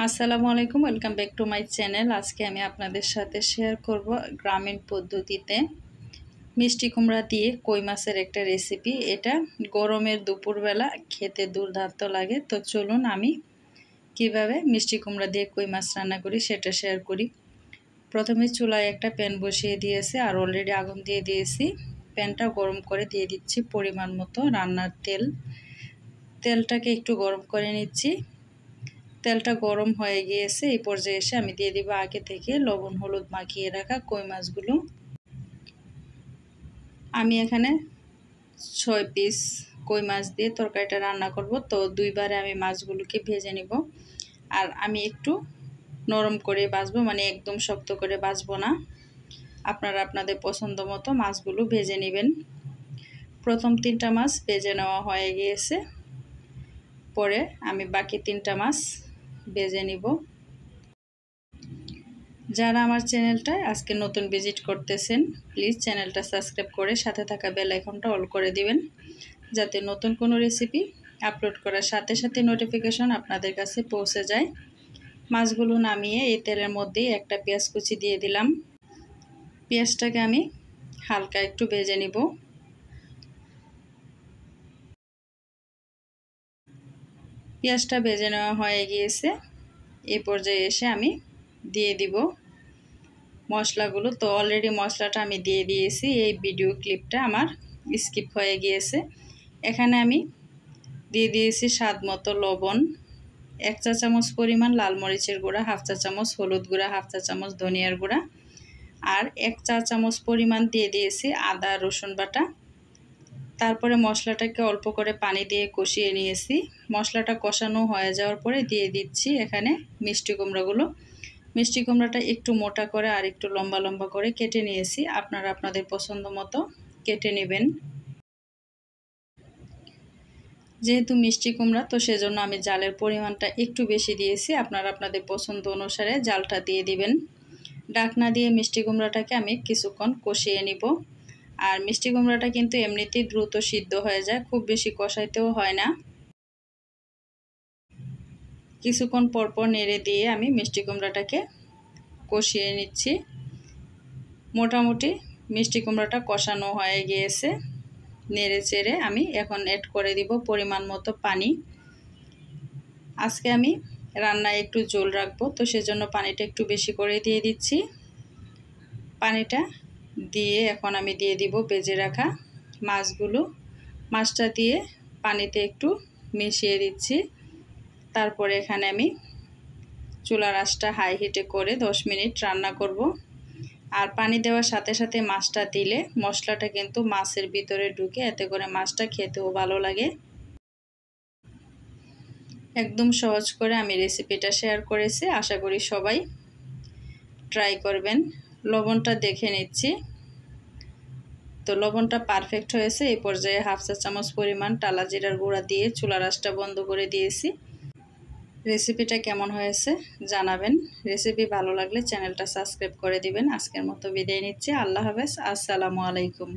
আসসালামু আলাইকুম, welcome back to my channel. আজকে আমি আপনাদের সাথে শেয়ার করব গ্রামীণ পদ্ধতিতে মিষ্টি কুমড়া দিয়ে কই মাছের একটা রেসিপি। এটা গরমের দুপুরবেলা খেতে দুর্দান্ত লাগে। তো চলুন আমি কিভাবে মিষ্টি কুমড়া দিয়ে কই মাছ রান্না করি সেটা শেয়ার করি। প্রথমে চুলায় একটা প্যান বসিয়ে দিয়েছি আর অলরেডি আগুন দিয়ে দিয়েছি। প্যানটা গরম করে দিয়ে দিচ্ছি পরিমাণ মতো রান্নার তেল। তেলটাকে একটু গরম করে নিচ্ছি। তেলটা গরম হয়ে গিয়েছে। এই পর্যায়ে এসে আমি দিয়ে দিব আগে থেকে লবণ হলুদ মাখিয়ে রাখা কই মাছগুলো। আমি এখানে 6 পিস কই মাছ দিয়ে তরকারিটা রান্না করব। তো দুইবারে আমি মাছগুলোকে ভেজে নিব। আর আমি একটু নরম করে ভাজবো, মানে একদম শক্ত করে ভাজবো না। আপনারা আপনাদের পছন্দ মতো মাছগুলো ভেজে নেবেন। প্রথম 3টা মাছ ভেজে নেওয়া হয়ে গিয়েছে। পরে আমি বাকি 3টা মাছ ভেজে নিব। যারা আমার চ্যানেলটায় আজকে নতুন ভিজিট করতেছেন, প্লিজ চ্যানেলটা সাবস্ক্রাইব করে সাথে থাকা বেল আইকনটা অল করে দিবেন, যাতে নতুন কোনো রেসিপি আপলোড করার সাথে সাথে নোটিফিকেশন আপনাদের কাছে পৌঁছে যায়। মাছগুলো নামিয়ে এই তেলের মধ্যেই একটা পেঁয়াজ কুচি দিয়ে দিলাম। পেঁয়াজটাকে আমি হালকা একটু ভেজে নিব। পেঁয়াজটা ভেজে নেওয়া হয়ে গিয়েছে। এই পর্যায়ে এসে আমি দিয়ে দিব মশলাগুলো। তো অলরেডি মশলাটা আমি দিয়ে দিয়েছি। এই ভিডিও ক্লিপটা আমার স্কিপ হয়ে গিয়েছে। এখানে আমি দিয়ে দিয়েছি স্বাদ মতো লবণ, 1 চা চামচ পরিমাণ লাল মরিচের গুঁড়া, 1/2 চা চামচ হলুদ গুঁড়া, 1/2 চা চামচ ধনিয়ার গুঁড়া আর 1 চা চামচ পরিমাণ দিয়ে দিয়েছি আদা রসুন বাটা। তারপরে মশলাটাকে অল্প করে পানি দিয়ে কষিয়ে নিয়েছি। মশলাটা কষানো হয়ে যাওয়ার পরে দিয়ে দিচ্ছি এখানে মিষ্টি কুমড়াগুলো। মিষ্টি কুমড়াটা একটু মোটা করে আর একটু লম্বা লম্বা করে কেটে নিয়েছি। আপনারা আপনাদের পছন্দ মতো কেটে নেবেন। যেহেতু মিষ্টি কুমড়া, তো সেজন্য আমি জালের পরিমাণটা একটু বেশি দিয়েছি। আপনারা আপনাদের পছন্দ অনুসারে জালটা দিয়ে দিবেন। ঢাকনা দিয়ে মিষ্টি কুমড়াটাকে আমি কিছুক্ষণ কষিয়ে নিব। আর মিষ্টি কুমড়াটা কিন্তু এমনিতেই দ্রুত সিদ্ধ হয়ে যায়, খুব বেশি কষাইতেও হয় না। কিছুক্ষণ পরপর নেড়ে দিয়ে আমি মিষ্টি কুমড়াটাকে কষিয়ে নিচ্ছি। মোটামুটি মিষ্টি কুমড়াটা কষানো হয়ে গিয়েছে। নেড়ে চেড়ে আমি এখন অ্যাড করে দিব পরিমাণ মতো পানি। আজকে আমি রান্নায় একটু ঝোল রাখবো, তো সেজন্য পানিটা একটু বেশি করে দিয়ে দিচ্ছি। পানিটা দিয়ে এখন আমি দিয়ে দিব ভেজে রাখা মাছগুলো। মাছটা দিয়ে পানিতে একটু মিশিয়ে দিচ্ছি। তারপরে এখানে আমি চুলার আঁচটা হাই হিটে করে 10 মিনিট রান্না করব। আর পানি দেওয়ার সাথে সাথে মাছটা দিলে মশলাটা কিন্তু মাছের ভিতরে ঢুকে, এতে করে মাছটা খেতেও ভালো লাগে। একদম সহজ করে আমি রেসিপিটা শেয়ার করেছি, আশা করি সবাই ট্রাই করবেন। লবণটা দেখে নিচ্ছি। তো লবণটা পারফেক্ট হয়েছে। এই পর্যায়ে 1/2 চা চামচ পরিমাণ টালা জিরার গুঁড়া দিয়ে চুলার আঁচটা বন্ধ করে দিয়েছি। রেসিপিটা কেমন হয়েছে জানাবেন। রেসিপি ভালো লাগলে চ্যানেলটা সাবস্ক্রাইব করে দিবেন। আজকের মতো বিদায় নিচ্ছি। আল্লাহ হাফেজ। আসসালামু আলাইকুম।